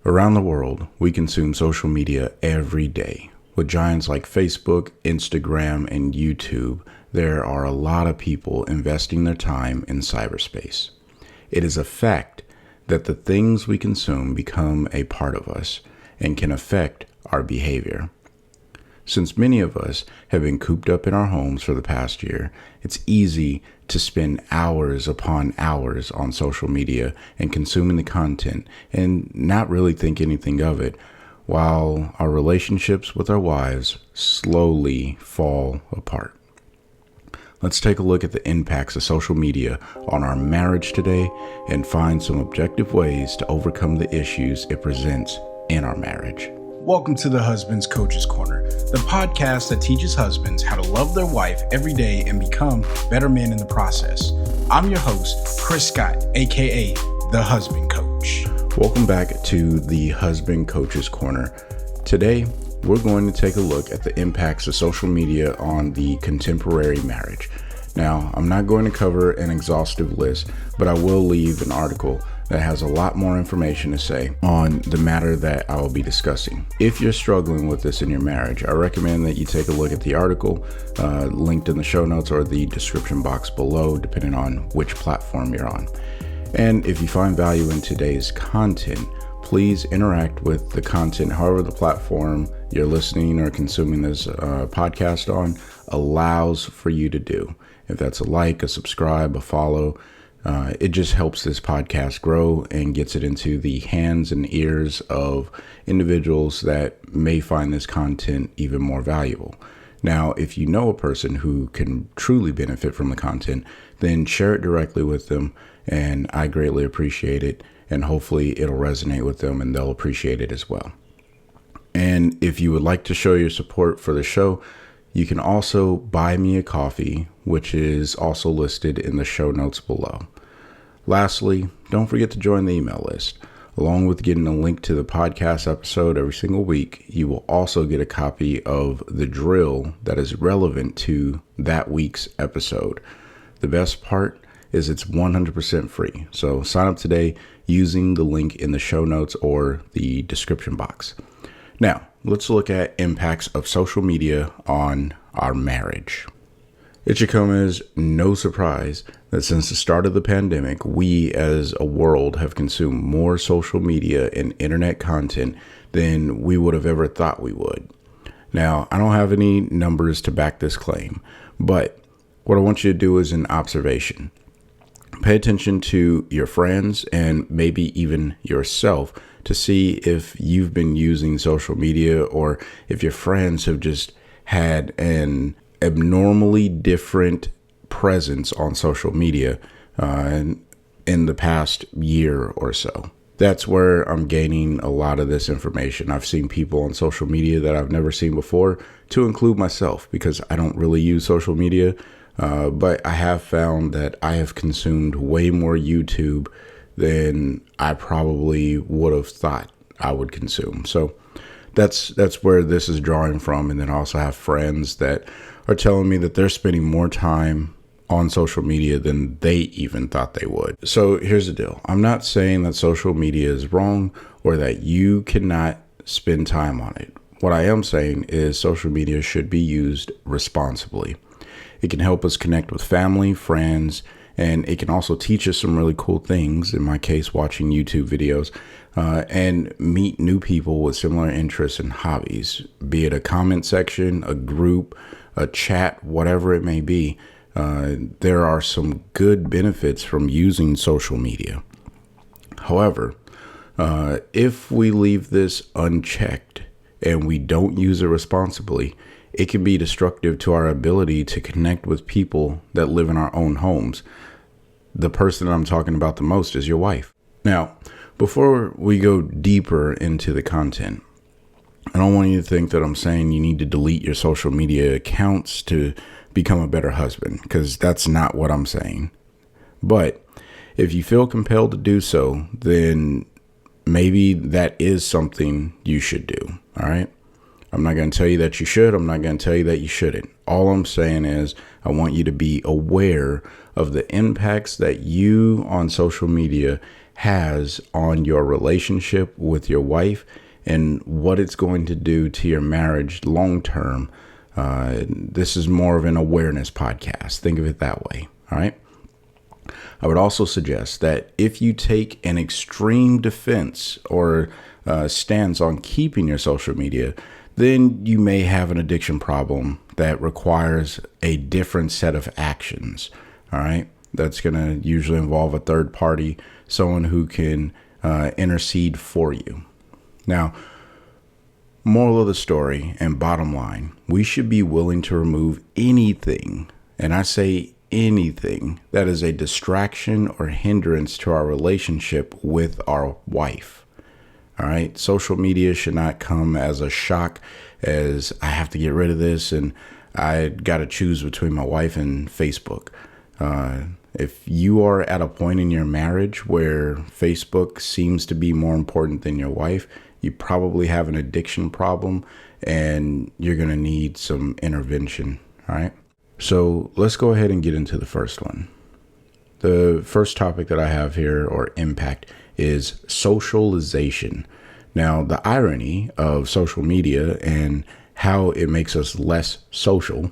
Around the world, we consume social media every day. With giants like Facebook, Instagram, and YouTube, there are a lot of people investing their time in cyberspace. It is a fact that the things we consume become a part of us and can affect our behavior. Since many of us have been cooped up in our homes for the past year, it's easy to spend hours upon hours on social media and consuming the content and not really think anything of it, while our relationships with our wives slowly fall apart. Let's take a look at the impacts of social media on our marriage today and find some objective ways to overcome the issues it presents in our marriage. Welcome to the Husband's Coach's Corner, the podcast that teaches husbands how to love their wife every day and become better men in the process. I'm your host, Chris Scott, aka The Husband Coach. Welcome back to the Husband Coach's Corner. Today, we're going to take a look at the impacts of social media on the contemporary marriage. Now, I'm not going to cover an exhaustive list, but I will leave an article that has a lot more information to say on the matter that I will be discussing. If you're struggling with this in your marriage, I recommend that you take a look at the article linked in the show notes or the description box below, depending on which platform you're on. And if you find value in today's content, please interact with the content, however the platform you're listening or consuming this podcast on allows for you to do. If that's a like, a subscribe, a follow, it just helps this podcast grow and gets it into the hands and ears of individuals that may find this content even more valuable. Now, if you know a person who can truly benefit from the content, then share it directly with them, and I greatly appreciate it, and hopefully it'll resonate with them and they'll appreciate it as well. And if you would like to show your support for the show, you can also buy me a coffee, which is also listed in the show notes below. Lastly, don't forget to join the email list. Along with getting a link to the podcast episode every single week, you will also get a copy of the drill that is relevant to that week's episode. The best part is it's 100% free. So sign up today using the link in the show notes or the description box. Now, let's look at impacts of social media on our marriage. It should come as no surprise that since the start of the pandemic, we as a world have consumed more social media and internet content than we would have ever thought we would. Now, I don't have any numbers to back this claim, but what I want you to do is an observation. Pay attention to your friends and maybe even yourself to see if you've been using social media or if your friends have just had an abnormally different presence on social media in the past year or so. That's where I'm gaining a lot of this information. I've seen people on social media that I've never seen before, to include myself, because I don't really use social media. But I have found that I have consumed way more YouTube than I probably would have thought I would consume. So that's where this is drawing from. And then I also have friends that are telling me that they're spending more time on social media than they even thought they would. So here's the deal. I'm not saying that social media is wrong or that you cannot spend time on it. What I am saying is social media should be used responsibly. It can help us connect with family, friends, and it can also teach us some really cool things, in my case, watching YouTube videos, and meet new people with similar interests and hobbies, be it a comment section, a group, a chat, whatever it may be. There are some good benefits from using social media. However, if we leave this unchecked and we don't use it responsibly, it can be destructive to our ability to connect with people that live in our own homes. The person that I'm talking about the most is your wife. Now, before we go deeper into the content, I don't want you to think that I'm saying you need to delete your social media accounts to become a better husband, because that's not what I'm saying. But if you feel compelled to do so, then maybe that is something you should do. All right. I'm not going to tell you that you should. I'm not going to tell you that you shouldn't. All I'm saying is I want you to be aware of the impacts that you on social media has on your relationship with your wife and what it's going to do to your marriage long term. This is more of an awareness podcast. Think of it that way. All right. I would also suggest that if you take an extreme defense or stance on keeping your social media, then you may have an addiction problem that requires a different set of actions. All right. That's going to usually involve a third party, someone who can intercede for you. Now, moral of the story and bottom line, we should be willing to remove anything, and I say anything, that is a distraction or hindrance to our relationship with our wife. All right. Social media should not come as a shock as I have to get rid of this and I got to choose between my wife and Facebook. If you are at a point in your marriage where Facebook seems to be more important than your wife, you probably have an addiction problem and you're going to need some intervention. All right. So let's go ahead and get into the first one. The first topic that I have here, or impact, is socialization. Now, the irony of social media and how it makes us less social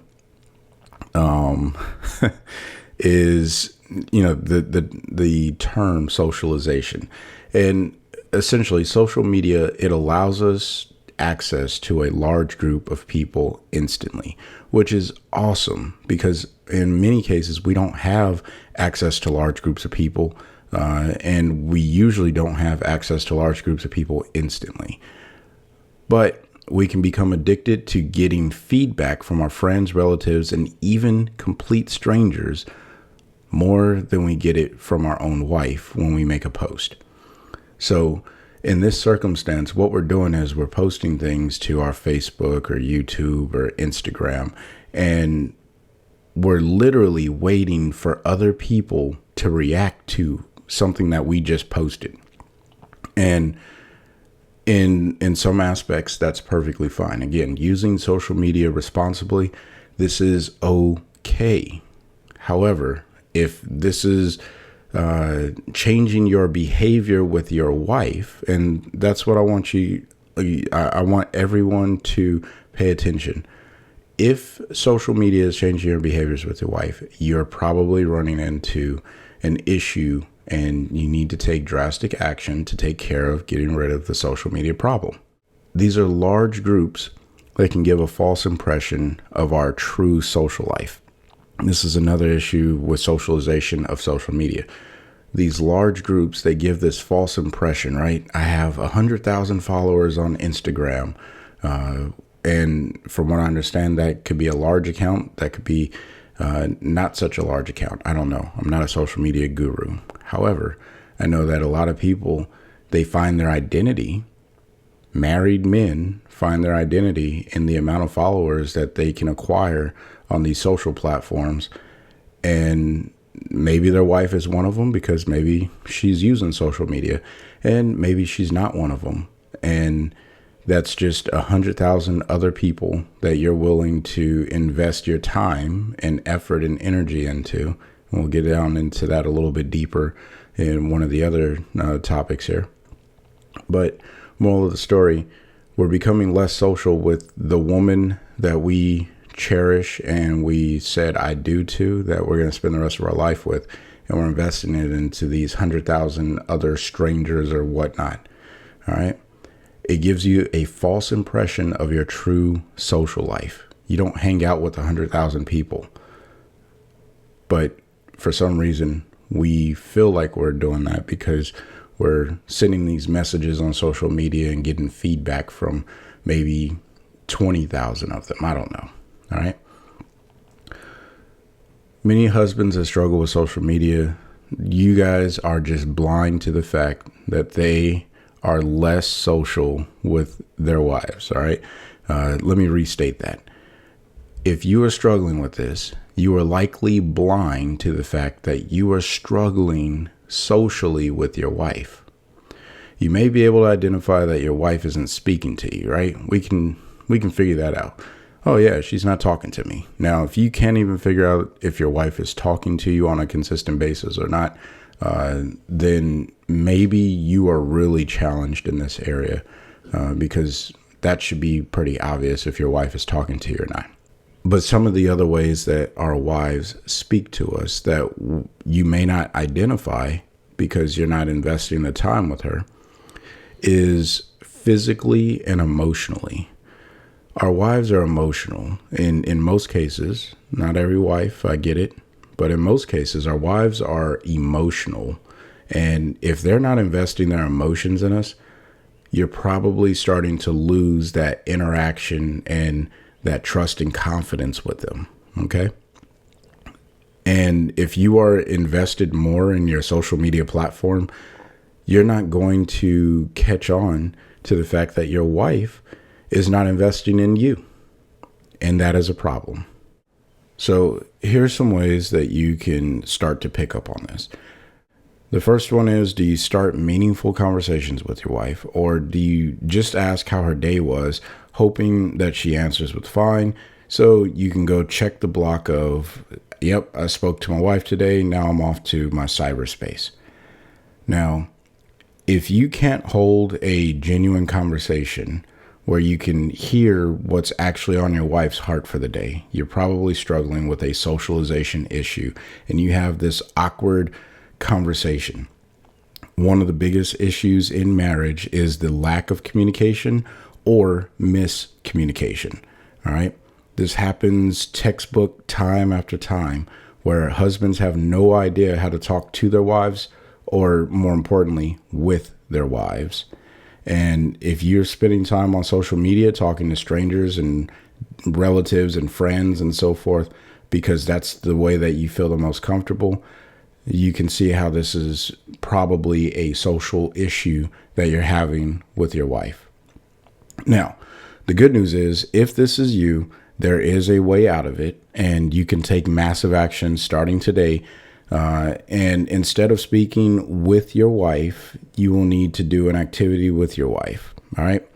is, the term socialization. And essentially, social media, it allows us access to a large group of people instantly, which is awesome because in many cases we don't have access to large groups of people, and we usually don't have access to large groups of people instantly. But we can become addicted to getting feedback from our friends, relatives, and even complete strangers more than we get it from our own wife when we make a post. So in this circumstance, what we're doing is we're posting things to our Facebook or YouTube or Instagram, and we're literally waiting for other people to react to something that we just posted. And in some aspects, that's perfectly fine. Again, using social media responsibly, this is okay. However, if this is changing your behavior with your wife, and that's what I want I want everyone to pay attention. If social media is changing your behaviors with your wife, you're probably running into an issue and you need to take drastic action to take care of getting rid of the social media problem. These are large groups that can give a false impression of our true social life. This is another issue with socialization of social media. These large groups, they give this false impression, right? I have 100,000 followers on Instagram. And from what I understand, that could be a large account. That could be not such a large account. I don't know. I'm not a social media guru. However, I know that a lot of people, they find their identity, married men find their identity in the amount of followers that they can acquire on these social platforms. And maybe their wife is one of them because maybe she's using social media, and maybe she's not one of them. And that's just 100,000 other people that you're willing to invest your time and effort and energy into. And we'll get down into that a little bit deeper in one of the other topics here. But moral of the story, we're becoming less social with the woman that we cherish and we said I do to, that we're going to spend the rest of our life with, and we're investing it into these 100,000 other strangers or whatnot. All right. It gives you a false impression of your true social life. You don't hang out with 100,000 people, but for some reason we feel like we're doing that because we're sending these messages on social media and getting feedback from maybe 20,000 of them. I don't know. All right. Many husbands that struggle with social media, you guys are just blind to the fact that they are less social with their wives. All right. Let me restate that. If you are struggling with this, you are likely blind to the fact that you are struggling socially with your wife. You may be able to identify that your wife isn't speaking to you, right? We can figure that out. Oh yeah, she's not talking to me. Now, if you can't even figure out if your wife is talking to you on a consistent basis or not, then maybe you are really challenged in this area, because that should be pretty obvious if your wife is talking to you or not. But some of the other ways that our wives speak to us that you may not identify because you're not investing the time with her is physically and emotionally. Our wives are emotional in most cases. Not every wife, I get it. But in most cases, our wives are emotional. And if they're not investing their emotions in us, you're probably starting to lose that interaction and that trust and confidence with them. Okay. And if you are invested more in your social media platform, you're not going to catch on to the fact that your wife is not investing in you. And that is a problem. So here's some ways that you can start to pick up on this. The first one is, do you start meaningful conversations with your wife, or do you just ask how her day was, hoping that she answers with fine, so you can go check the block of, yep, I spoke to my wife today, now I'm off to my cyberspace. Now, if you can't hold a genuine conversation where you can hear what's actually on your wife's heart for the day, you're probably struggling with a socialization issue, and you have this awkward conversation. One of the biggest issues in marriage is the lack of communication or miscommunication. All right. This happens textbook time after time, where husbands have no idea how to talk to their wives, or more importantly, with their wives. And if you're spending time on social media talking to strangers and relatives and friends and so forth, because that's the way that you feel the most comfortable, you can see how this is probably a social issue that you're having with your wife. Now, the good news is, if this is you, there is a way out of it, and you can take massive action starting today. And instead of speaking with your wife, you will need to do an activity with your wife. All right.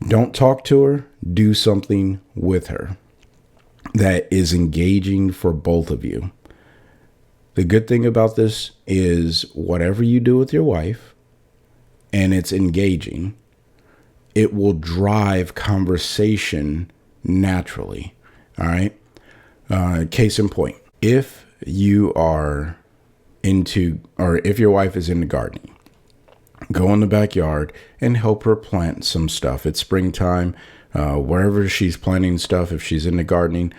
Don't talk to her. Do something with her that is engaging for both of you. The good thing about this is, whatever you do with your wife and it's engaging, it will drive conversation naturally. All right. Case in point, if you are into, or if your wife is into gardening, go in the backyard and help her plant some stuff. It's springtime, wherever she's planting stuff, if she's into gardening,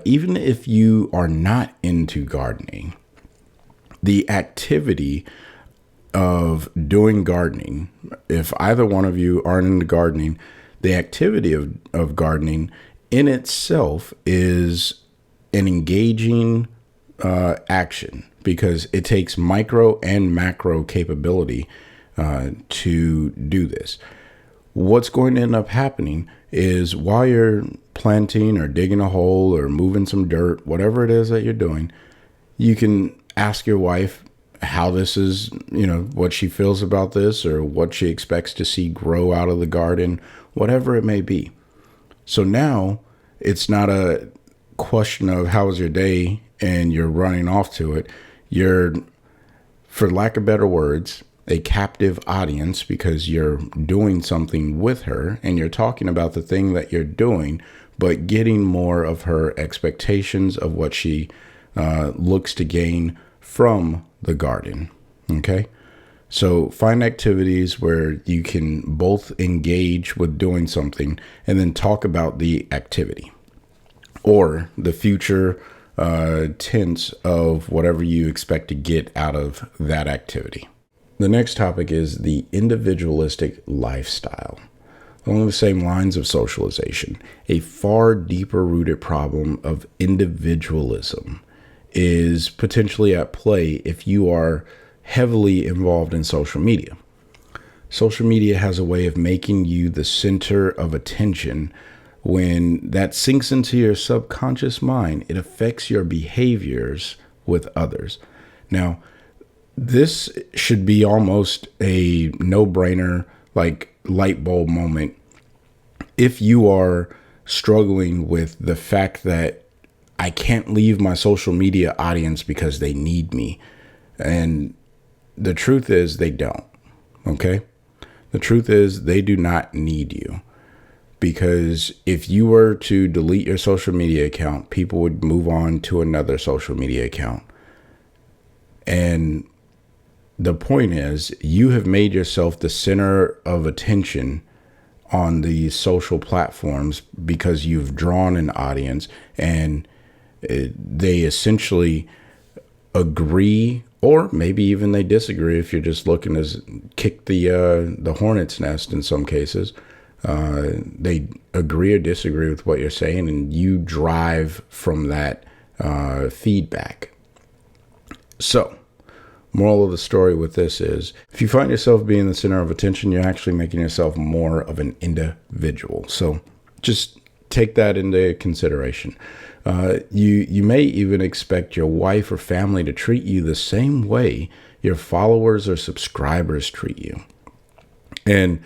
even if you are not into gardening, the activity of doing gardening, if either one of you aren't into gardening, the activity of gardening in itself is an engaging action, because it takes micro and macro capability to do this. What's going to end up happening is, while you're planting or digging a hole or moving some dirt, whatever it is that you're doing, you can ask your wife how this is, what she feels about this, or what she expects to see grow out of the garden, whatever it may be. So now it's not a question of how was your day and you're running off to it. You're, for lack of better words, a captive audience, because you're doing something with her and you're talking about the thing that you're doing, but getting more of her expectations of what she looks to gain from the garden. Okay. So find activities where you can both engage with doing something and then talk about the activity or the future tense of whatever you expect to get out of that activity. The next topic is the individualistic lifestyle. Along the same lines of socialization, a far deeper rooted problem of individualism is potentially at play if you are heavily involved in social media. Social media has a way of making you the center of attention. When that sinks into your subconscious mind, it affects your behaviors with others. Now, this should be almost a no-brainer, like light bulb moment. If you are struggling with the fact that I can't leave my social media audience because they need me, and the truth is they don't. Okay. The truth is they do not need you, because if you were to delete your social media account, people would move on to another social media account. And the point is, you have made yourself the center of attention on these social platforms because you've drawn an audience, and they essentially agree, or maybe even they disagree if you're just looking to kick the hornet's nest in some cases. They agree or disagree with what you're saying, and you drive from that feedback. So, moral of the story with this is, if you find yourself being the center of attention, you're actually making yourself more of an individual. So just take that into consideration. You may even expect your wife or family to treat you the same way your followers or subscribers treat you. And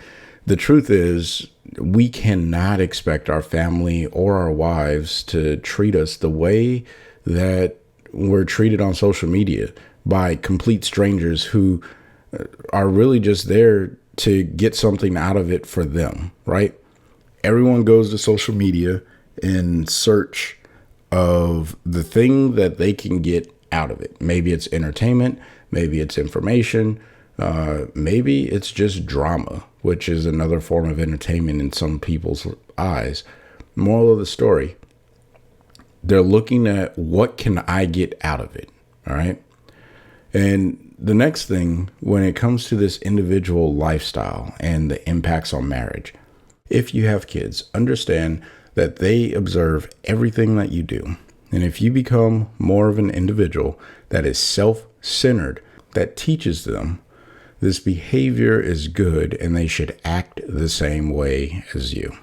the truth is, we cannot expect our family or our wives to treat us the way that we're treated on social media by complete strangers who are really just there to get something out of it for them, right? Everyone goes to social media in search of the thing that they can get out of it. Maybe it's entertainment, maybe it's information, maybe it's just drama, which is another form of entertainment in some people's eyes. Moral of the story, they're looking at what can I get out of it, all right? And the next thing, when it comes to this individual lifestyle and the impacts on marriage, if you have kids, understand that they observe everything that you do. And if you become more of an individual that is self-centered, that teaches them this behavior is good and they should act the same way as you.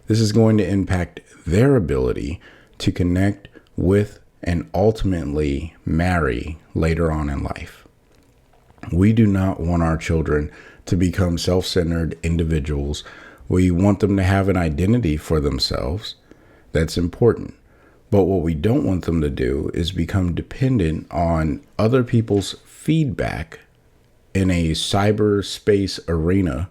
This is going to impact their ability to connect with and ultimately marry later on in life. We do not want our children to become self-centered individuals. We want them to have an identity for themselves. That's important. But what we don't want them to do is become dependent on other people's feedback in a cyberspace arena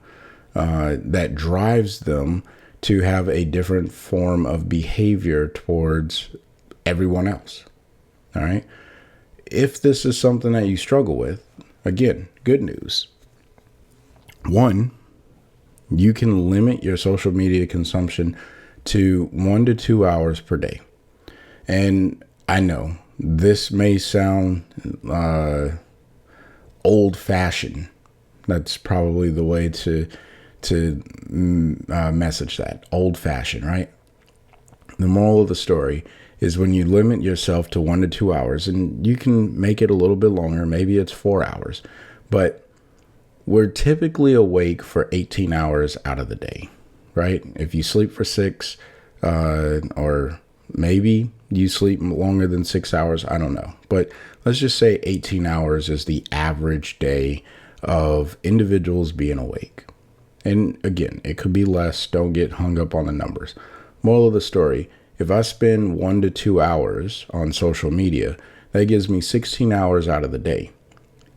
that drives them to have a different form of behavior towards everyone else. All right. If this is something that you struggle with, again, good news. One, you can limit your social media consumption to 1 to 2 hours per day. And I know this may sound old fashioned. That's probably the way to message that. Old fashioned, right? The moral of the story is, when you limit yourself to 1 to 2 hours, and you can make it a little bit longer, maybe it's 4 hours, but we're typically awake for 18 hours out of the day, right? If you sleep for 6, or maybe you sleep longer than 6 hours, I don't know. But let's just say 18 hours is the average day of individuals being awake. And again, it could be less. Don't get hung up on the numbers. Moral of the story, if I spend 1 to 2 hours on social media, that gives me 16 hours out of the day.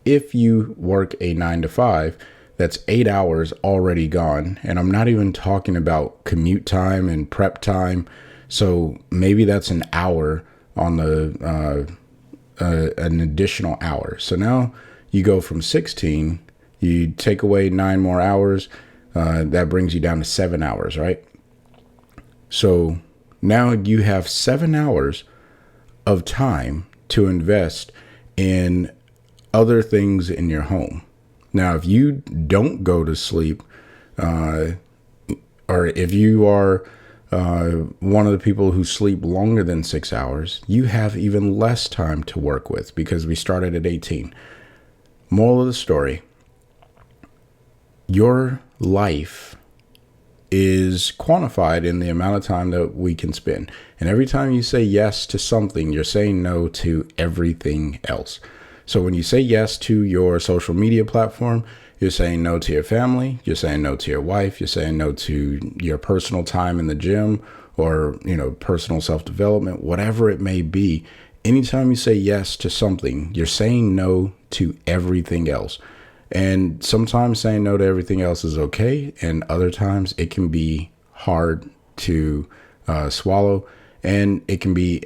If you work a 9 to 5, that's 8 hours already gone. And I'm not even talking about commute time and prep time. So maybe that's an hour on an additional hour. So now you go from 16, you take away 9 more hours. That brings you down to 7 hours, right? So now you have 7 hours of time to invest in other things in your home. Now, if you don't go to sleep, or if you are one of the people who sleep longer than 6 hours, you have even less time to work with, because we started at 18. Moral of the story, your life is quantified in the amount of time that we can spend. And every time you say yes to something, you're saying no to everything else. So when you say yes to your social media platform, you're saying no to your family, you're saying no to your wife, you're saying no to your personal time in the gym, or, personal self-development, whatever it may be. anytime you say yes to something, you're saying no to everything else. And sometimes saying no to everything else is okay, and other times it can be hard to swallow, and it can be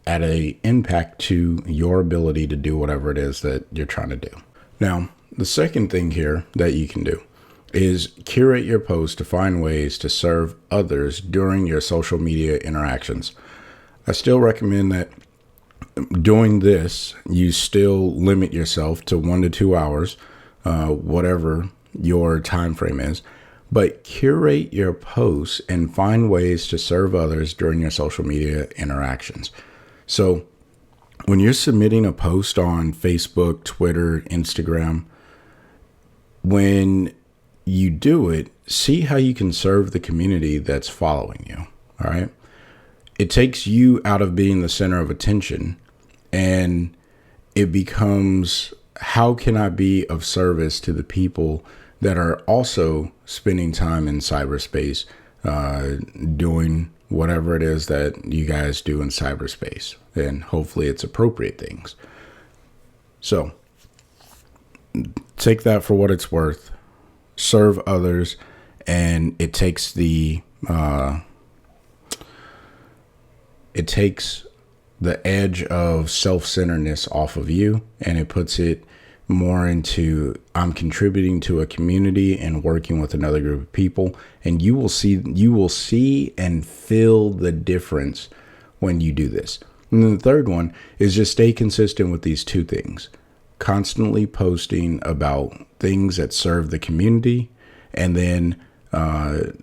at a impact to your ability to do whatever it is that you're trying to do. Now, the second thing here that you can do is curate your posts to find ways to serve others during your social media interactions. I still recommend that doing this, you still limit yourself to 1 to 2 hours, whatever your time frame is, but curate your posts and find ways to serve others during your social media interactions. So when you're submitting a post on Facebook, Twitter, Instagram, when you do it, see how you can serve the community that's following you. All right. It takes you out of being the center of attention, and it becomes, how can I be of service to the people that are also spending time in cyberspace, doing whatever it is that you guys do in cyberspace, and hopefully it's appropriate things. So take that for what it's worth, serve others, and it takes the edge of self-centeredness off of you, and it puts it more into, I'm contributing to a community and working with another group of people. And you will see and feel the difference when you do this. And then the third one is just stay consistent with these two things: constantly posting about things that serve the community, and then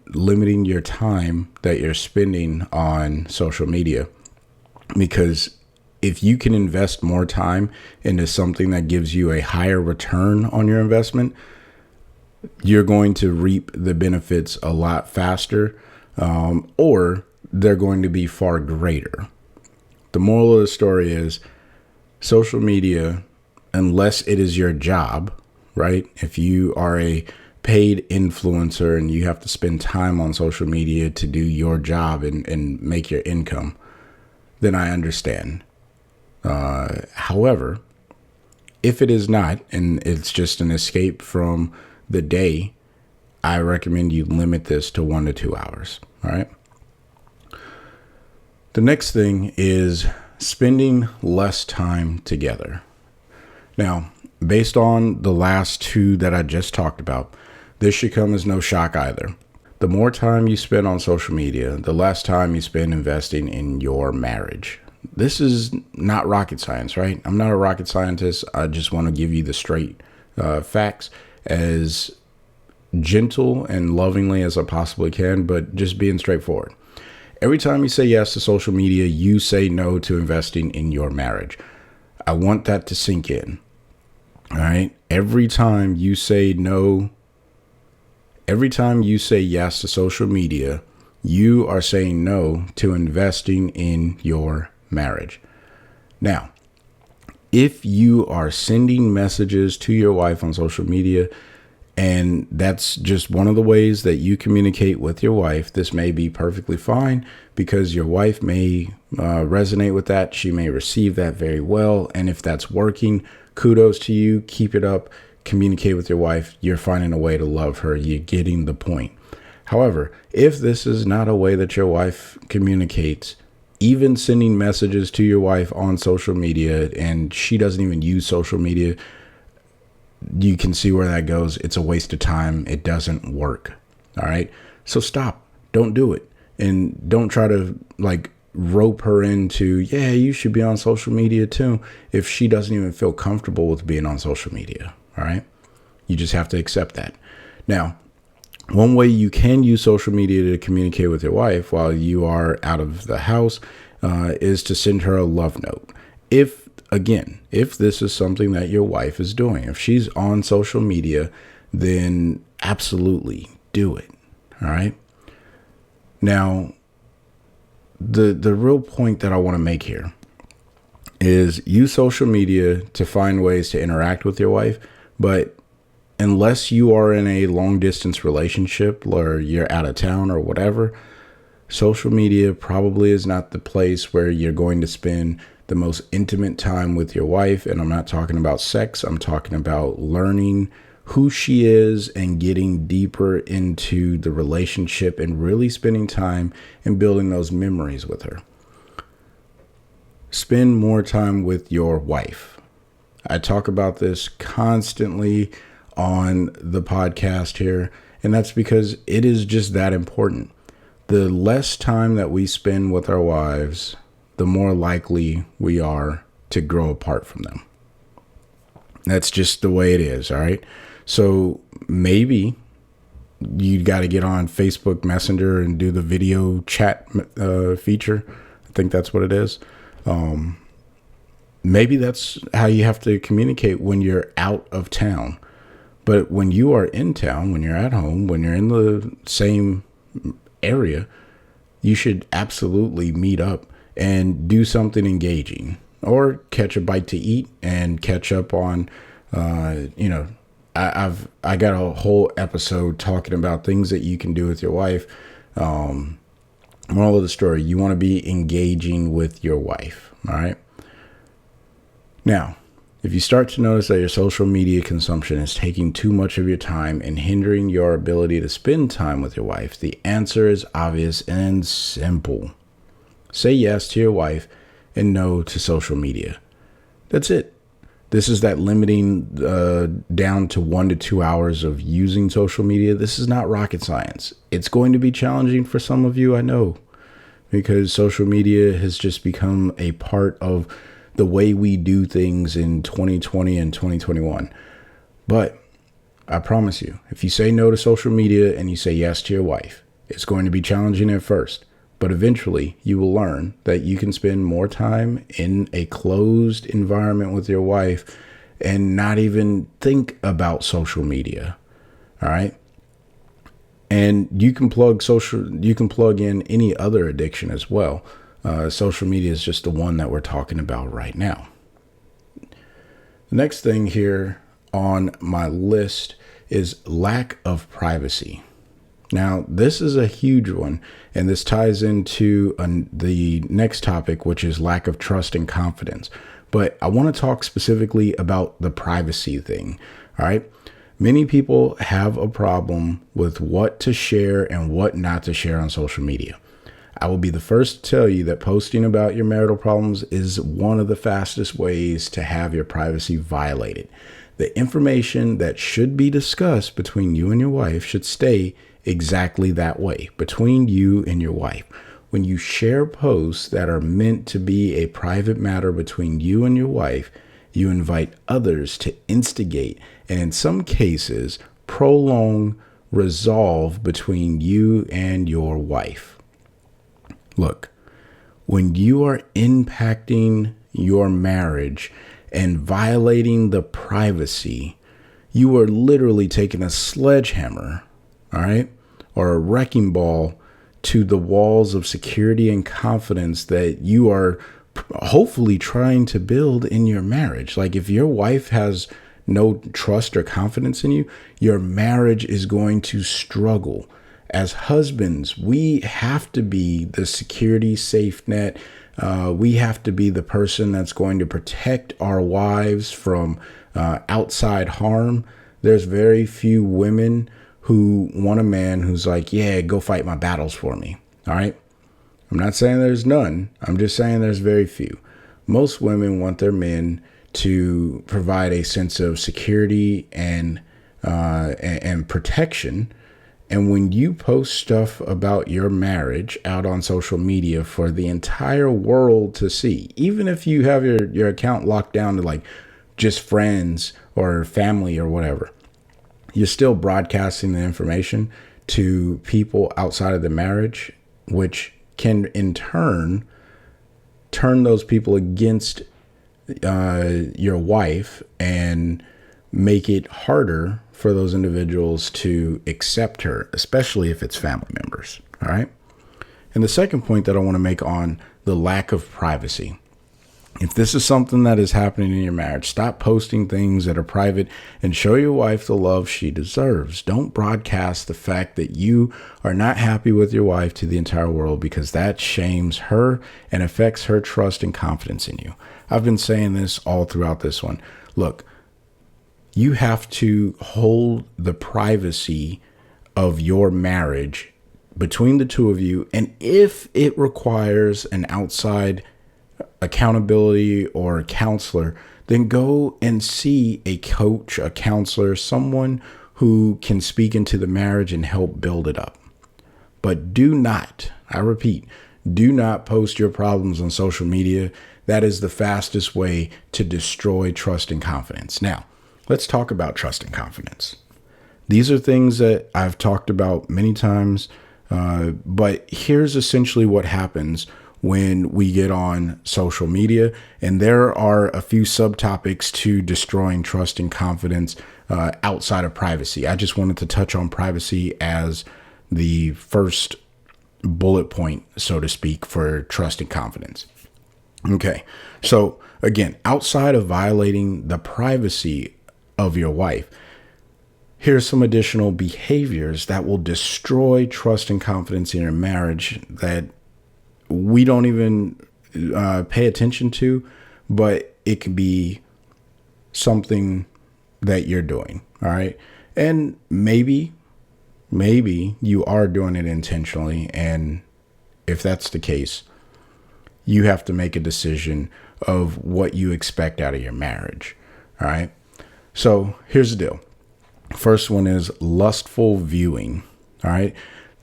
limiting your time that you're spending on social media. Because if you can invest more time into something that gives you a higher return on your investment, you're going to reap the benefits a lot faster, or they're going to be far greater. The moral of the story is, social media, unless it is your job, right? If you are a paid influencer and you have to spend time on social media to do your job and make your income, then I understand. However, if it is not, and it's just an escape from the day, I recommend you limit this to 1 to 2 hours. All right. The next thing is spending less time together. Now, based on the last two that I just talked about, this should come as no shock either. The more time you spend on social media, the less time you spend investing in your marriage. This is not rocket science, right? I'm not a rocket scientist. I just want to give you the straight facts as gentle and lovingly as I possibly can, but just being straightforward. Every time you say yes to social media, you say no to investing in your marriage. I want that to sink in. All right. Every time you say yes to social media, you are saying no to investing in your marriage. Now, if you are sending messages to your wife on social media, and that's just one of the ways that you communicate with your wife, this may be perfectly fine, because your wife may resonate with that. She may receive that very well. And if that's working, kudos to you. Keep it up. Communicate with your wife. You're finding a way to love her. You're getting the point. However, if this is not a way that your wife communicates, even sending messages to your wife on social media, and she doesn't even use social media, you can see where that goes. It's a waste of time. It doesn't work. All right. So stop. Don't do it. And don't try to rope her into, yeah, you should be on social media too, if she doesn't even feel comfortable with being on social media. All right. You just have to accept that. Now, one way you can use social media to communicate with your wife while you are out of the house is to send her a love note. If this is something that your wife is doing, if she's on social media, then absolutely do it. All right. Now, the real point that I want to make here is use social media to find ways to interact with your wife, but unless you are in a long distance relationship or you're out of town or whatever, social media probably is not the place where you're going to spend the most intimate time with your wife. And I'm not talking about sex. I'm talking about learning who she is and getting deeper into the relationship and really spending time and building those memories with her. Spend more time with your wife. I talk about this constantly on the podcast here, and that's because it is just that important. The less time that we spend with our wives, the more likely we are to grow apart from them. That's just the way it is, all right? So maybe you got to get on Facebook Messenger and do the video chat feature. I think that's what it is. Maybe that's how you have to communicate when you're out of town. But when you are in town, when you're at home, when you're in the same area, you should absolutely meet up and do something engaging, or catch a bite to eat and catch up on, I got a whole episode talking about things that you can do with your wife. Moral of the story, you want to be engaging with your wife. All right. Now, if you start to notice that your social media consumption is taking too much of your time and hindering your ability to spend time with your wife, the answer is obvious and simple. Say yes to your wife and no to social media. That's it. This is that limiting down to 1 to 2 hours of using social media. This is not rocket science. It's going to be challenging for some of you, I know, because social media has just become a part of the way we do things in 2020 and 2021. But I promise you, if you say no to social media and you say yes to your wife, it's going to be challenging at first. But eventually you will learn that you can spend more time in a closed environment with your wife and not even think about social media. All right. And you can plug in any other addiction as well. Social media is just the one that we're talking about right now. The next thing here on my list is lack of privacy. Now, this is a huge one, and this ties into the next topic, which is lack of trust and confidence. But I want to talk specifically about the privacy thing. All right. Many people have a problem with what to share and what not to share on social media. I will be the first to tell you that posting about your marital problems is one of the fastest ways to have your privacy violated. The information that should be discussed between you and your wife should stay exactly that way, between you and your wife. When you share posts that are meant to be a private matter between you and your wife, you invite others to instigate and in some cases prolong resolve between you and your wife. Look, when you are impacting your marriage and violating the privacy, you are literally taking a sledgehammer, all right, or a wrecking ball to the walls of security and confidence that you are hopefully trying to build in your marriage. Like if your wife has no trust or confidence in you, your marriage is going to struggle. As husbands, we have to be the security safe net. We have to be the person that's going to protect our wives from outside harm. There's very few women who want a man who's like, yeah, go fight my battles for me. All right. I'm not saying there's none. I'm just saying there's very few. Most women want their men to provide a sense of security and protection. And when you post stuff about your marriage out on social media for the entire world to see, even if you have your account locked down to like just friends or family or whatever, you're still broadcasting the information to people outside of the marriage, which can in turn those people against your wife and make it harder for those individuals to accept her, especially if it's family members. All right. And the second point that I want to make on the lack of privacy If this is something that is happening in your marriage, stop posting things that are private and show your wife the love she deserves. Don't broadcast the fact that you are not happy with your wife to the entire world, because that shames her and affects her trust and confidence in you. I've been saying this all throughout this one. Look, you have to hold the privacy of your marriage between the two of you. And if it requires an outside accountability or a counselor, then go and see a coach, a counselor, someone who can speak into the marriage and help build it up. But do not, I repeat, do not post your problems on social media. That is the fastest way to destroy trust and confidence. Now, let's talk about trust and confidence. These are things that I've talked about many times, but here's essentially what happens when we get on social media. And there are a few subtopics to destroying trust and confidence outside of privacy. I just wanted to touch on privacy as the first bullet point, so to speak, for trust and confidence. Okay, so again, outside of violating the privacy of your wife, here's some additional behaviors that will destroy trust and confidence in your marriage that we don't even pay attention to, but it can be something that you're doing. All right. And maybe you are doing it intentionally. And if that's the case, you have to make a decision of what you expect out of your marriage. All right. So here's the deal. First one is lustful viewing. All right.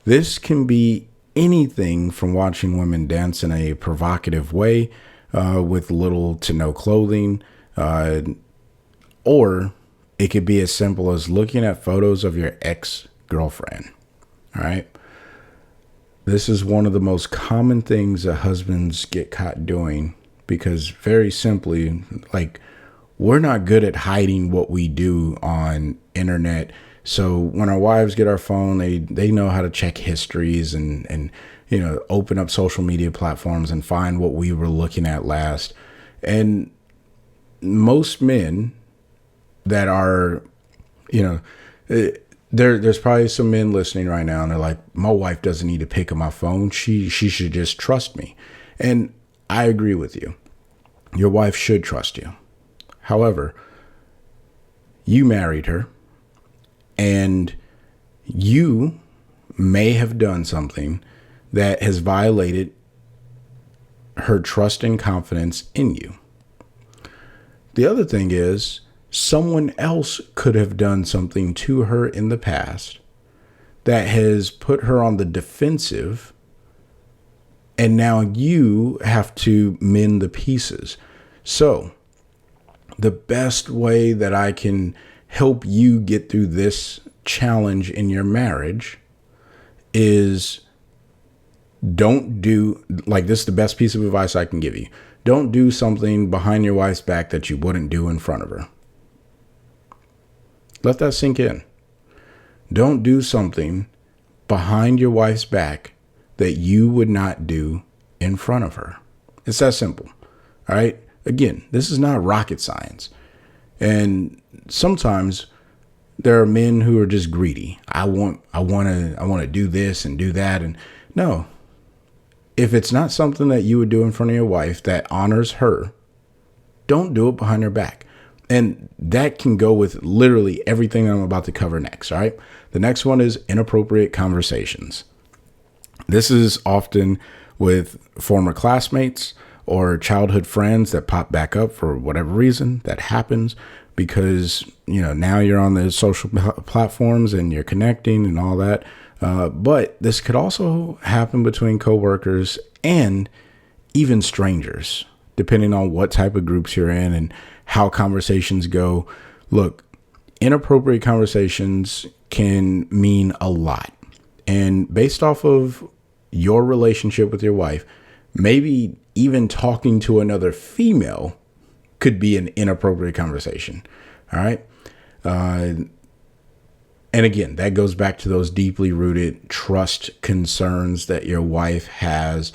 This can be anything from watching women dance in a provocative way with little to no clothing, or it could be as simple as looking at photos of your ex-girlfriend. All right. This is one of the most common things that husbands get caught doing, because very simply, like, we're not good at hiding what we do on internet. So when our wives get our phone, they know how to check histories and open up social media platforms and find what we were looking at last. And most men that are, there's probably some men listening right now and they're like, my wife doesn't need to pick up my phone. She should just trust me. And I agree with you. Your wife should trust you. However, you married her. And you may have done something that has violated her trust and confidence in you. The other thing is, someone else could have done something to her in the past that has put her on the defensive. And now you have to mend the pieces. So the best way that I can help you get through this challenge in your marriage is don't do, like, this is the best piece of advice I can give you. Don't do something behind your wife's back that you wouldn't do in front of her. Let that sink in. Don't do something behind your wife's back that you would not do in front of her. It's that simple. All right. Again, this is not rocket science. And sometimes there are men who are just greedy. I want to do this and do that. And no, if it's not something that you would do in front of your wife that honors her, don't do it behind her back. And that can go with literally everything I'm about to cover next. All right. The next one is inappropriate conversations. This is often with former classmates or childhood friends that pop back up for whatever reason. That happens because, now you're on the social platforms and you're connecting and all that. But this could also happen between coworkers and even strangers, depending on what type of groups you're in and how conversations go. Look, inappropriate conversations can mean a lot. And based off of your relationship with your wife, maybe even talking to another female could be an inappropriate conversation. All right. And again, that goes back to those deeply rooted trust concerns that your wife has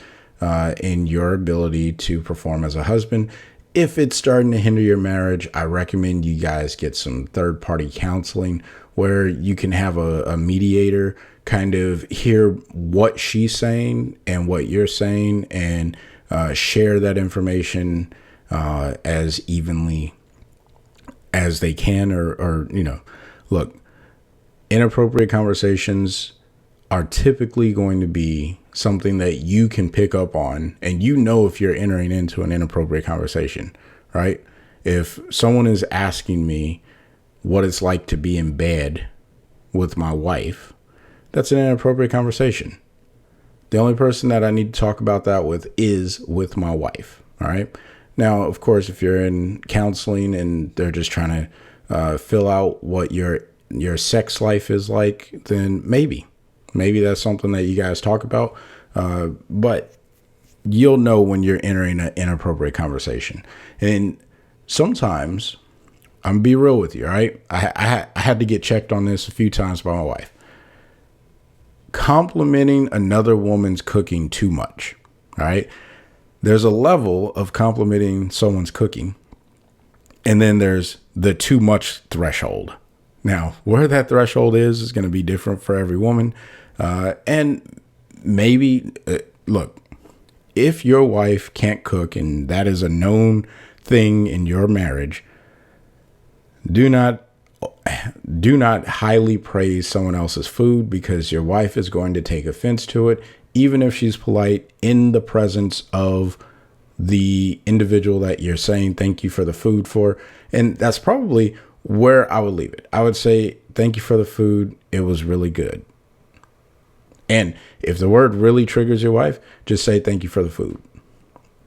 in your ability to perform as a husband if it's starting to hinder your marriage, I recommend you guys get some third-party counseling where you can have a mediator kind of hear what she's saying and what you're saying, and share that information as evenly as they can, or look, inappropriate conversations are typically going to be something that you can pick up on, and if you're entering into an inappropriate conversation, right? If someone is asking me what it's like to be in bed with my wife, that's an inappropriate conversation. The only person that I need to talk about that is with my wife. All right. Now, of course, if you're in counseling and they're just trying to fill out what your sex life is like, then maybe that's something that you guys talk about. But you'll know when you're entering an inappropriate conversation. And sometimes, I'm gonna be real with you, all right? I had to get checked on this a few times by my wife. Complimenting another woman's cooking too much, all right? There's a level of complimenting someone's cooking, and then there's the too much threshold. Now, where that threshold is going to be different for every woman. And maybe, look, if your wife can't cook and that is a known thing in your marriage, do not highly praise someone else's food, because your wife is going to take offense to it, even if she's polite in the presence of the individual that you're saying thank you for the food for. And that's probably where I would leave it. I would say, thank you for the food. It was really good. And if the word really triggers your wife, just say thank you for the food.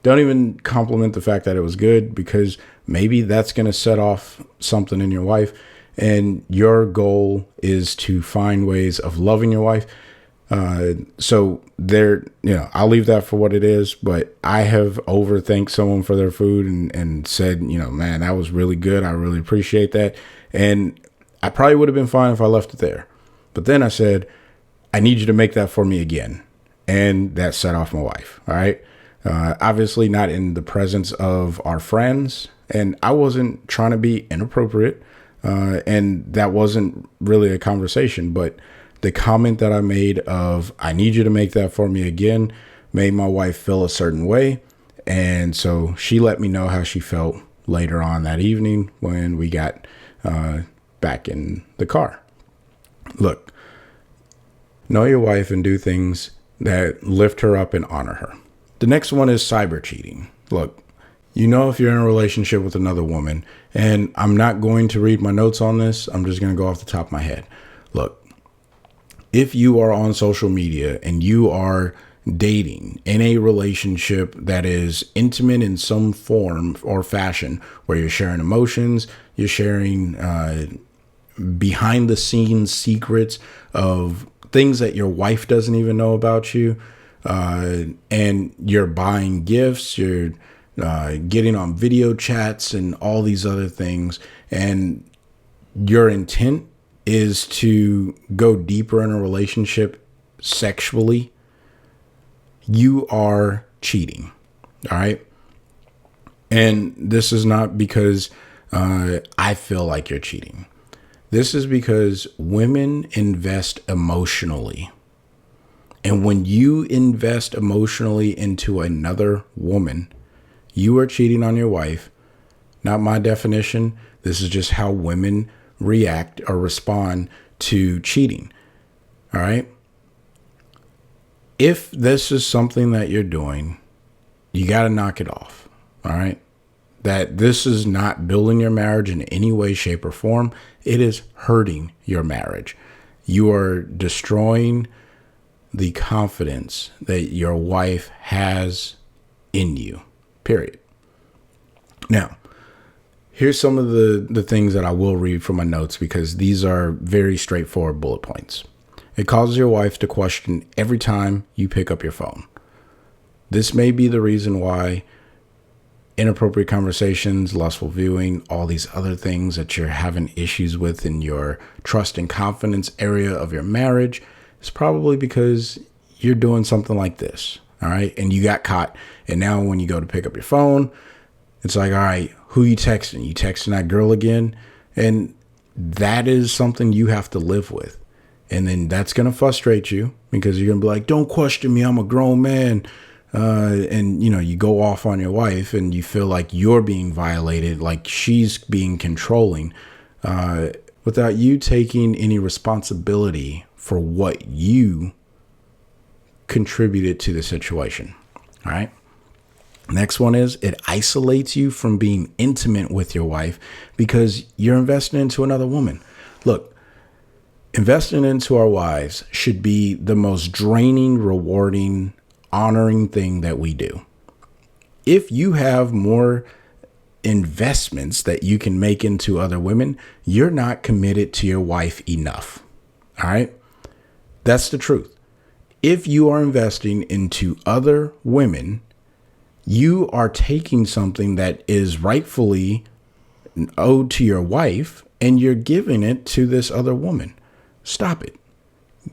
Don't even compliment the fact that it was good, because maybe that's going to set off something in your wife. And your goal is to find ways of loving your wife. So there, I'll leave that for what it is, but I have overthanked someone for their food and said, man, that was really good. I really appreciate that. And I probably would have been fine if I left it there. But then I said, I need you to make that for me again. And that set off my wife. All right. Obviously not in the presence of our friends. And I wasn't trying to be inappropriate. And that wasn't really a conversation, but the comment that I made of, I need you to make that for me again, made my wife feel a certain way. And so she let me know how she felt later on that evening when we got back in the car. Look, know your wife and do things that lift her up and honor her. The next one is cyber cheating. Look, if you're in a relationship with another woman, and I'm not going to read my notes on this, I'm just going to go off the top of my head. Look, if you are on social media and you are dating in a relationship that is intimate in some form or fashion, where you're sharing emotions, you're sharing behind the scenes secrets of things that your wife doesn't even know about you, and you're buying gifts, you're getting on video chats and all these other things, and your intent is to go deeper in a relationship sexually, you are cheating. All right. And this is not because I feel like you're cheating. This is because women invest emotionally. And when you invest emotionally into another woman, you are cheating on your wife. Not my definition. This is just how women react or respond to cheating. All right. If this is something that you're doing, you got to knock it off. All right. That this is not building your marriage in any way, shape, or form. It is hurting your marriage. You are destroying the confidence that your wife has in you, period. Now, here's some of the things that I will read from my notes, because these are very straightforward bullet points. It causes your wife to question every time you pick up your phone. This may be the reason why inappropriate conversations, lustful viewing, all these other things that you're having issues with in your trust and confidence area of your marriage is probably because you're doing something like this. All right. And you got caught. And now when you go to pick up your phone, It's like, all right, who you texting? You texting that girl again? And that is something you have to live with. And then that's going to frustrate you because you're going to be like, don't question me. I'm a grown man. And, you go off on your wife and you feel like you're being violated, like she's being controlling, without you taking any responsibility for what you contributed to the situation. All right. Next one is it isolates you from being intimate with your wife because you're investing into another woman. Look, investing into our wives should be the most draining, rewarding, honoring thing that we do. If you have more investments that you can make into other women, you're not committed to your wife enough. All right. That's the truth. If you are investing into other women, you are taking something that is rightfully owed to your wife and you're giving it to this other woman. Stop it.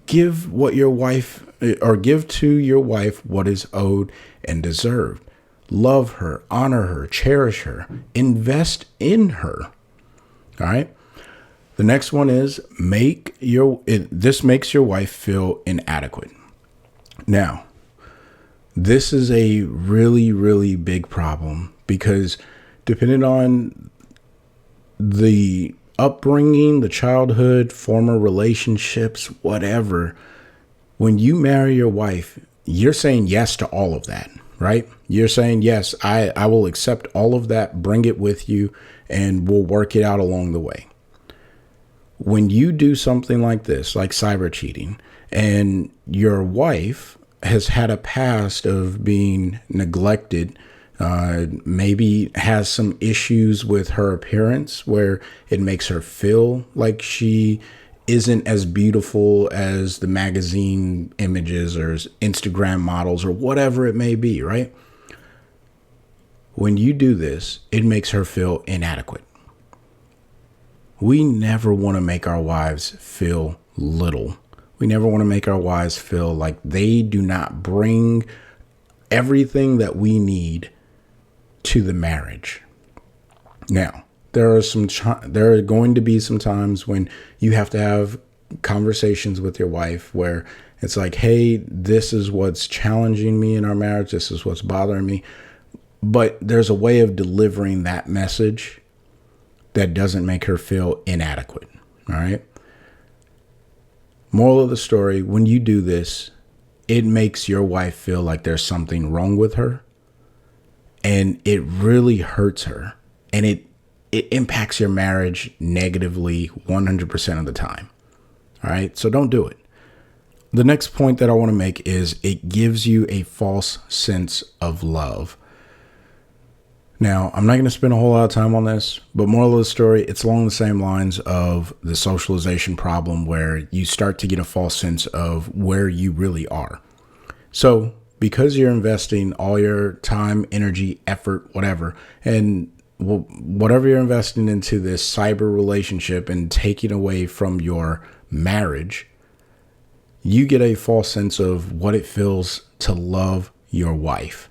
Give to your wife what is owed and deserved. Love her, honor her, cherish her, invest in her. All right. The next one is this makes your wife feel inadequate. Now, this is a really, really big problem because depending on the upbringing, the childhood, former relationships, whatever, when you marry your wife, you're saying yes to all of that, right? You're saying, yes, I will accept all of that, bring it with you, and we'll work it out along the way. When you do something like this, like cyber cheating, and your wife has had a past of being neglected, maybe has some issues with her appearance where it makes her feel like she isn't as beautiful as the magazine images or Instagram models or whatever it may be, right? When you do this, it makes her feel inadequate. We never want to make our wives feel little. We never want to make our wives feel like they do not bring everything that we need to the marriage. Now, there are going to be some times when you have to have conversations with your wife where it's like, hey, this is what's challenging me in our marriage. This is what's bothering me. But there's a way of delivering that message that doesn't make her feel inadequate. All right. Moral of the story, when you do this, it makes your wife feel like there's something wrong with her. And it really hurts her. And it impacts your marriage negatively 100% of the time. All right. So don't do it. The next point that I want to make is it gives you a false sense of love. Now, I'm not going to spend a whole lot of time on this, but moral of the story, it's along the same lines of the socialization problem where you start to get a false sense of where you really are. So because you're investing all your time, energy, effort, whatever, and whatever you're investing into this cyber relationship and taking away from your marriage, you get a false sense of what it feels to love your wife.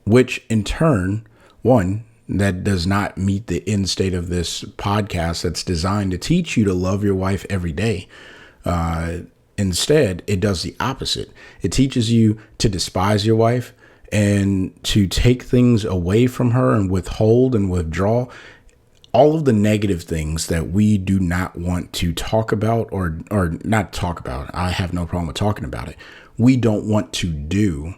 Which in turn, one, that does not meet the end state of this podcast that's designed to teach you to love your wife every day. Instead, it does the opposite. It teaches you to despise your wife and to take things away from her and withhold and withdraw all of the negative things that we do not want to talk about or not talk about. I have no problem with talking about it. We don't want to do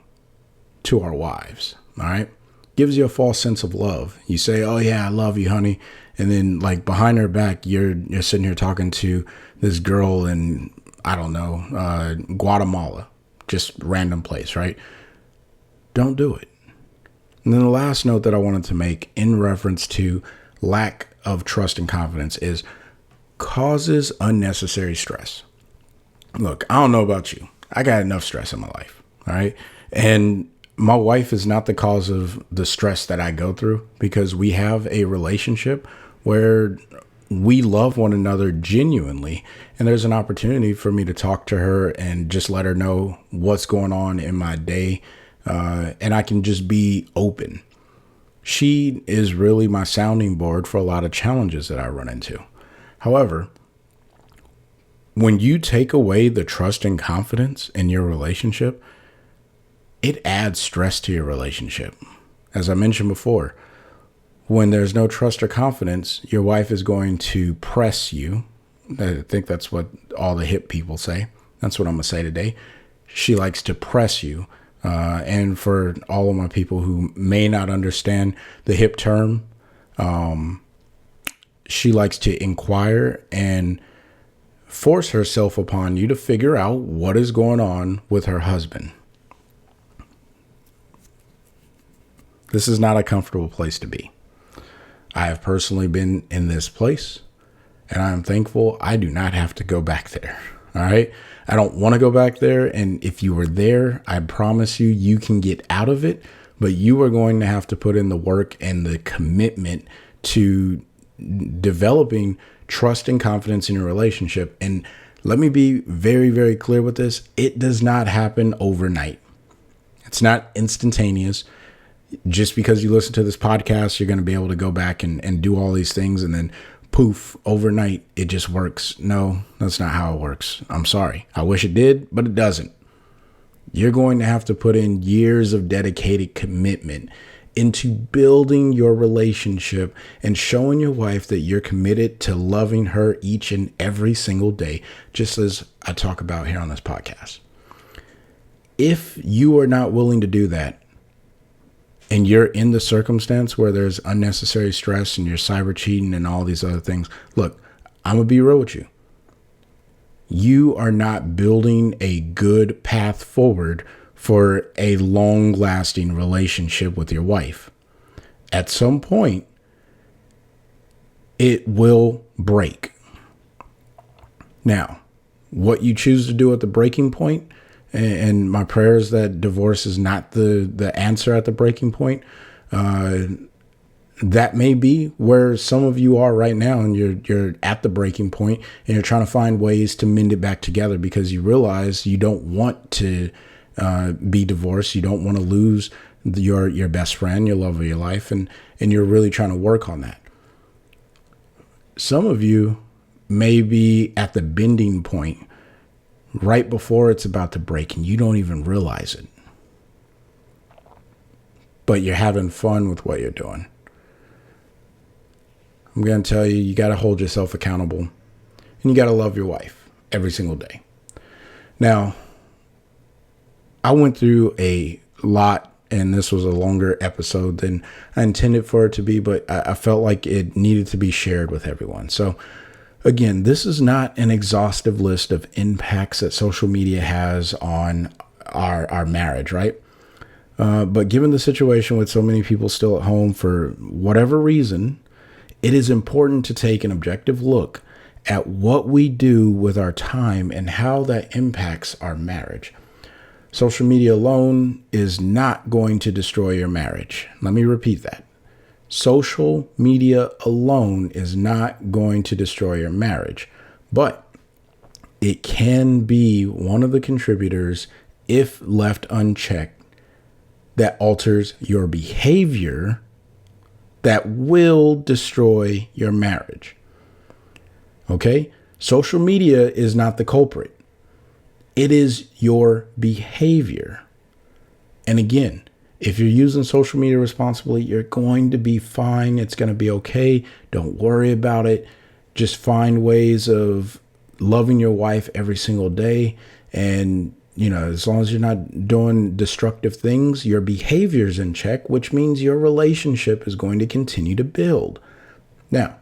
to our wives. All right. Gives you a false sense of love. You say, oh, yeah, I love you, honey. And then like behind her back, you're sitting here talking to this girl in, I don't know, Guatemala, just random place. Right. Don't do it. And then the last note that I wanted to make in reference to lack of trust and confidence is causes unnecessary stress. Look, I don't know about you. I got enough stress in my life. All right. And my wife is not the cause of the stress that I go through because we have a relationship where we love one another genuinely. And there's an opportunity for me to talk to her and just let her know what's going on in my day. And I can just be open. She is really my sounding board for a lot of challenges that I run into. However, when you take away the trust and confidence in your relationship, it adds stress to your relationship. As I mentioned before, when there's no trust or confidence, your wife is going to press you. I think that's what all the hip people say. That's what I'm going to say today. She likes to press you. And for all of my people who may not understand the hip term, she likes to inquire and force herself upon you to figure out what is going on with her husband. This is not a comfortable place to be. I have personally been in this place, and I am thankful I do not have to go back there. All right. I don't want to go back there. And if you were there, I promise you, you can get out of it, but you are going to have to put in the work and the commitment to developing trust and confidence in your relationship. And let me be very, very clear with this. It does not happen overnight. It's not instantaneous. Just because you listen to this podcast, you're going to be able to go back and do all these things and then poof, overnight, it just works. No, that's not how it works. I'm sorry. I wish it did, but it doesn't. You're going to have to put in years of dedicated commitment into building your relationship and showing your wife that you're committed to loving her each and every single day, just as I talk about here on this podcast. If you are not willing to do that, and you're in the circumstance where there's unnecessary stress and you're cyber cheating and all these other things, look, I'm going to be real with you. You are not building a good path forward for a long-lasting relationship with your wife. At some point, it will break. Now, what you choose to do at the breaking point, and my prayer is that divorce is not the answer at the breaking point. That may be where some of you are right now, and you're at the breaking point and you're trying to find ways to mend it back together because you realize you don't want to be divorced. You don't want to lose your best friend, your love of your life, and you're really trying to work on that. Some of you may be at the bending point right before it's about to break and you don't even realize it. But you're having fun with what you're doing. I'm going to tell you, you got to hold yourself accountable and you got to love your wife every single day. Now, I went through a lot and this was a longer episode than I intended for it to be, but I felt like it needed to be shared with everyone. So again, this is not an exhaustive list of impacts that social media has on our marriage, right? But given the situation with so many people still at home for whatever reason, it is important to take an objective look at what we do with our time and how that impacts our marriage. Social media alone is not going to destroy your marriage. Let me repeat that. Social media alone is not going to destroy your marriage, but it can be one of the contributors, if left unchecked, that alters your behavior that will destroy your marriage. Okay? Social media is not the culprit. It is your behavior. And again, if you're using social media responsibly, you're going to be fine. It's going to be okay. Don't worry about it. Just find ways of loving your wife every single day. And, as long as you're not doing destructive things, your behavior's in check, which means your relationship is going to continue to build. Now,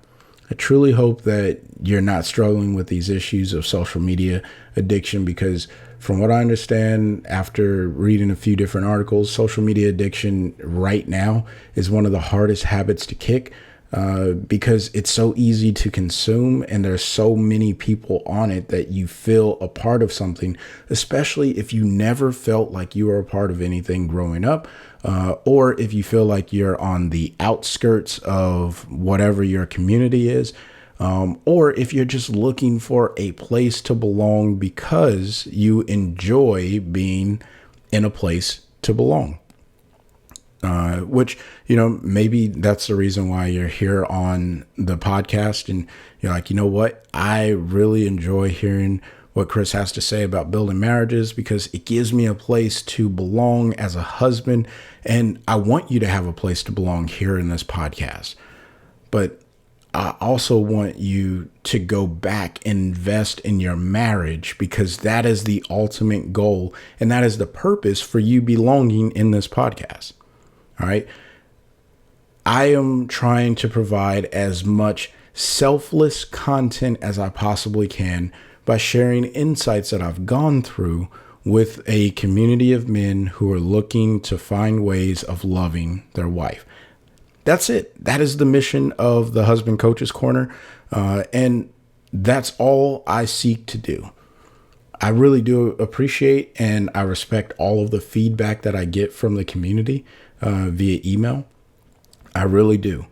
I truly hope that you're not struggling with these issues of social media addiction, because from what I understand, after reading a few different articles, social media addiction right now is one of the hardest habits to kick because it's so easy to consume and there's so many people on it that you feel a part of something, especially if you never felt like you were a part of anything growing up, or if you feel like you're on the outskirts of whatever your community is. Or if you're just looking for a place to belong because you enjoy being in a place to belong. which, you know, maybe that's the reason why you're here on the podcast. And you're like, you know what? I really enjoy hearing what Chris has to say about building marriages because it gives me a place to belong as a husband. And I want you to have a place to belong here in this podcast. But I also want you to go back and invest in your marriage because that is the ultimate goal. And that is the purpose for you belonging in this podcast. All right. I am trying to provide as much selfless content as I possibly can by sharing insights that I've gone through with a community of men who are looking to find ways of loving their wife. That's it. That is the mission of the Husband Coaches Corner. And that's all I seek to do. I really do appreciate and I respect all of the feedback that I get from the community via email. I really do.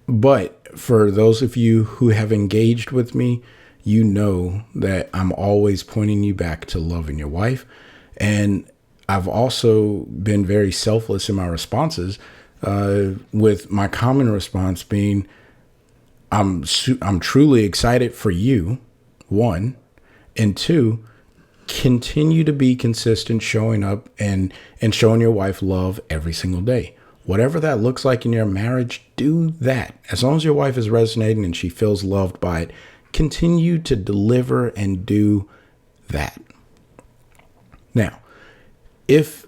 But for those of you who have engaged with me, you know that I'm always pointing you back to loving your wife. And I've also been very selfless in my responses, with my common response being, I'm truly excited for you, one, and two, continue to be consistent, showing up and showing your wife love every single day. Whatever that looks like in your marriage, do that. As long as your wife is resonating and she feels loved by it, continue to deliver and do that. Now, if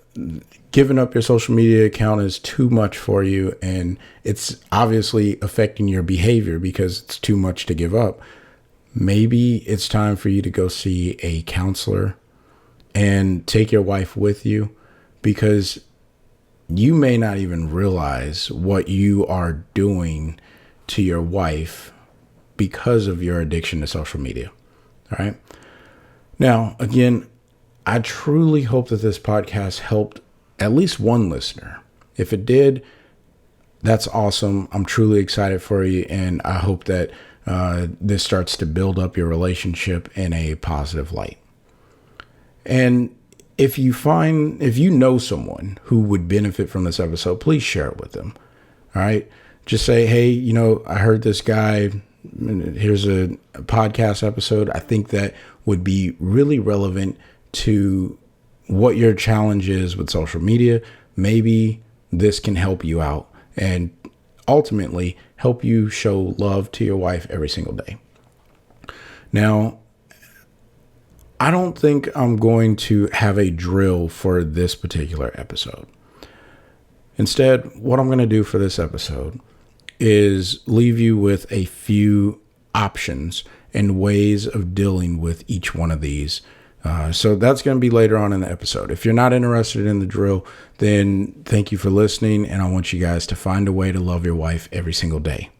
giving up your social media account is too much for you and it's obviously affecting your behavior because it's too much to give up, maybe it's time for you to go see a counselor and take your wife with you, because you may not even realize what you are doing to your wife because of your addiction to social media. All right. Now, again, I truly hope that this podcast helped at least one listener. If it did, that's awesome. I'm truly excited for you. And I hope that this starts to build up your relationship in a positive light. And if you know someone who would benefit from this episode, please share it with them. All right. Just say, hey, you know, I heard this guy. Here's a podcast episode. I think that would be really relevant to what your challenge is with social media. Maybe this can help you out and ultimately help you show love to your wife every single day. Now, I don't think I'm going to have a drill for this particular episode. Instead, what I'm going to do for this episode is leave you with a few options and ways of dealing with each one of these. So that's going to be later on in the episode. If you're not interested in the drill, then thank you for listening. And I want you guys to find a way to love your wife every single day.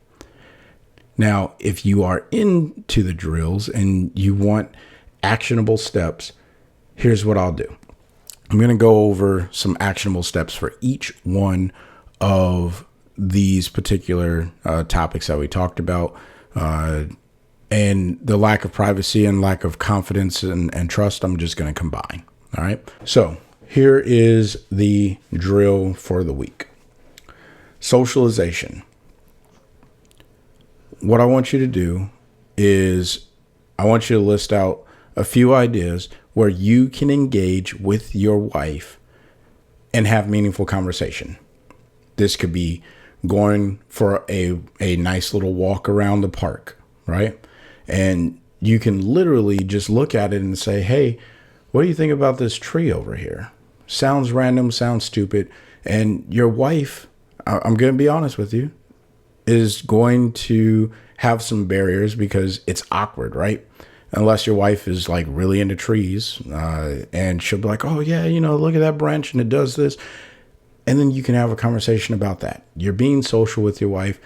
Now, if you are into the drills and you want actionable steps, here's what I'll do. I'm going to go over some actionable steps for each one of these particular topics that we talked about. And the lack of privacy and lack of confidence and trust, I'm just going to combine. All right. So here is the drill for the week. Socialization. What I want you to do is I want you to list out a few ideas where you can engage with your wife and have meaningful conversation. This could be going for a nice little walk around the park, right? And you can literally just look at it and say, hey, what do you think about this tree over here? Sounds random, sounds stupid. And your wife, I'm going to be honest with you, is going to have some barriers because it's awkward, right? Unless your wife is like really into trees, and she'll be like, oh yeah, you know, look at that branch and it does this. And then you can have a conversation about that. You're being social with your wife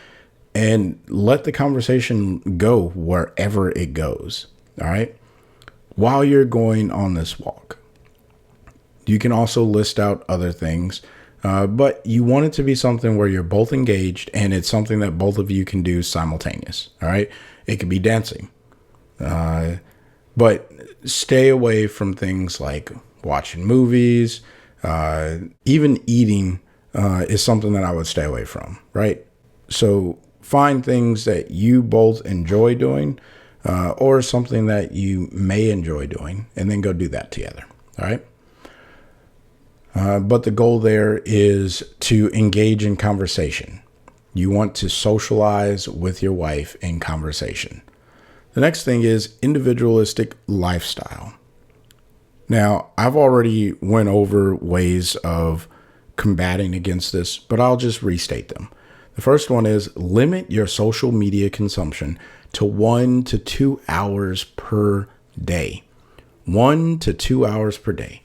and let the conversation go wherever it goes. All right. While you're going on this walk, you can also list out other things, but you want it to be something where you're both engaged and it's something that both of you can do simultaneous. All right. It could be dancing, but stay away from things like watching movies, Even eating is something that I would stay away from, right? So find things that you both enjoy doing or something that you may enjoy doing, and then go do that together, all right? But the goal there is to engage in conversation. You want to socialize with your wife in conversation. The next thing is individualistic lifestyle. Now, I've already went over ways of combating against this, but I'll just restate them. The first one is limit your social media consumption to 1 to 2 hours per day. 1 to 2 hours per day.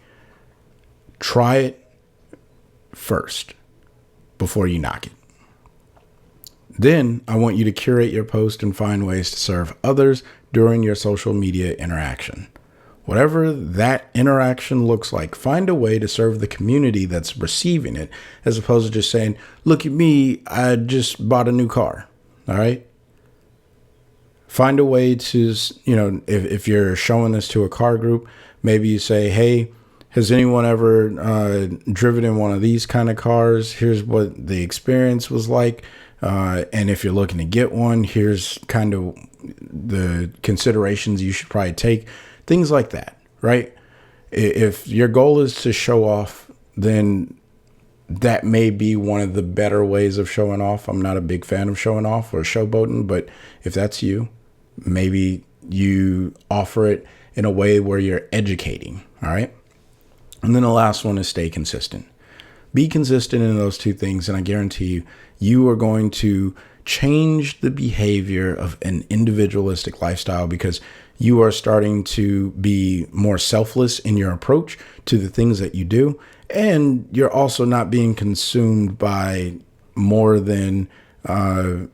Try it first before you knock it. Then I want you to curate your post and find ways to serve others during your social media interaction. Whatever that interaction looks like, find a way to serve the community that's receiving it, as opposed to just saying, look at me, I just bought a new car. All right. Find a way to, if you're showing this to a car group, maybe you say, hey, has anyone ever driven in one of these kind of cars? Here's what the experience was like. And if you're looking to get one, here's kind of the considerations you should probably take. Things like that, right? If your goal is to show off, then that may be one of the better ways of showing off. I'm not a big fan of showing off or showboating, but if that's you, maybe you offer it in a way where you're educating, all right? And then the last one is stay consistent. Be consistent in those two things, and I guarantee you, you are going to change the behavior of an individualistic lifestyle because you are starting to be more selfless in your approach to the things that you do. And you're also not being consumed by more than, 2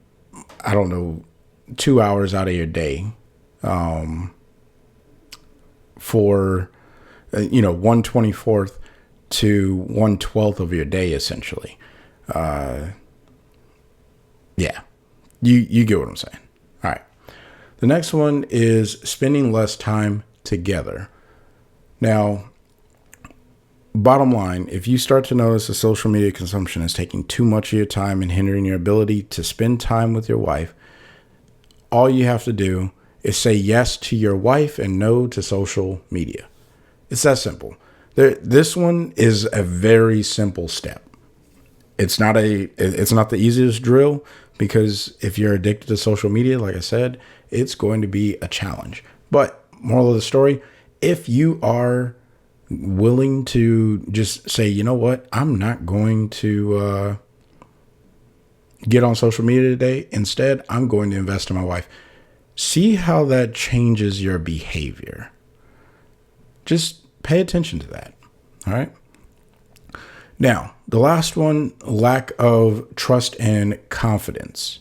hours out of your day for, 1/24th to 1/12th of your day, essentially. Yeah, you get what I'm saying. All right. The next one is spending less time together. Now, bottom line, if you start to notice the social media consumption is taking too much of your time and hindering your ability to spend time with your wife, all you have to do is say yes to your wife and no to social media. It's that simple. This one is a very simple step. It's not the easiest drill because if you're addicted to social media, like I said, it's going to be a challenge. But moral of the story, if you are willing to just say, you know what, I'm not going to get on social media today. Instead, I'm going to invest in my wife. See how that changes your behavior. Just pay attention to that. All right. Now, the last one, lack of trust and confidence.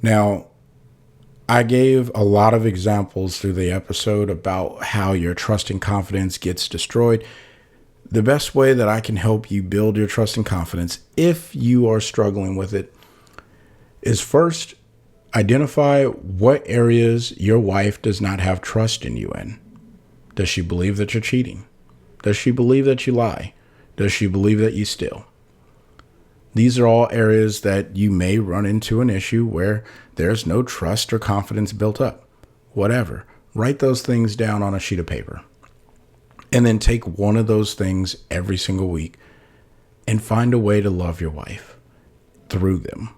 Now, I gave a lot of examples through the episode about how your trust and confidence gets destroyed. The best way that I can help you build your trust and confidence, if you are struggling with it, is first identify what areas your wife does not have trust in you in. Does she believe that you're cheating? Does she believe that you lie? Does she believe that you steal? These are all areas that you may run into an issue where there's no trust or confidence built up. Whatever. Write those things down on a sheet of paper. And then take one of those things every single week and find a way to love your wife through them.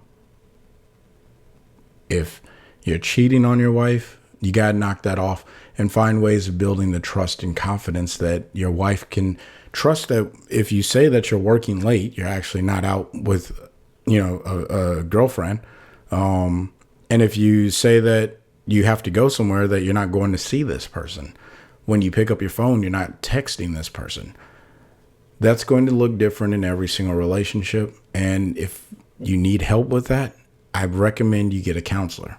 If you're cheating on your wife, you got to knock that off and find ways of building the trust and confidence that your wife can trust that if you say that you're working late, you're actually not out with, a girlfriend. And if you say that you have to go somewhere, that you're not going to see this person. When you pick up your phone, you're not texting this person. That's going to look different in every single relationship. And if you need help with that, I recommend you get a counselor.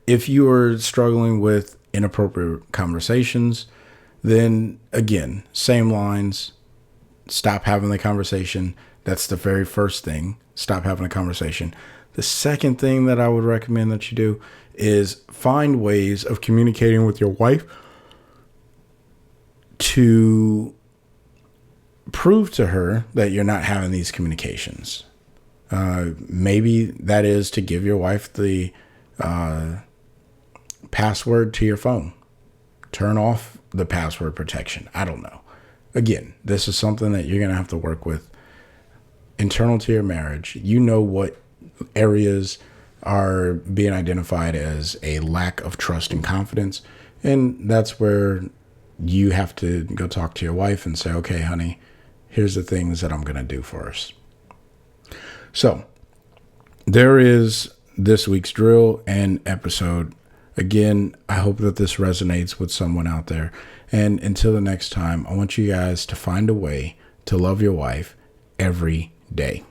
If you are struggling with inappropriate conversations, then again, same lines, stop having the conversation. That's the very first thing. Stop having a conversation. The second thing that I would recommend that you do is find ways of communicating with your wife to prove to her that you're not having these communications. Maybe that is to give your wife the password to your phone. Turn off the password protection. I don't know. Again, this is something that you're going to have to work with internal to your marriage. You know what areas are being identified as a lack of trust and confidence. And that's where you have to go talk to your wife and say, okay, honey, here's the things that I'm going to do for us. So there is this week's drill and episode. Again, I hope that this resonates with someone out there. And until the next time, I want you guys to find a way to love your wife every day.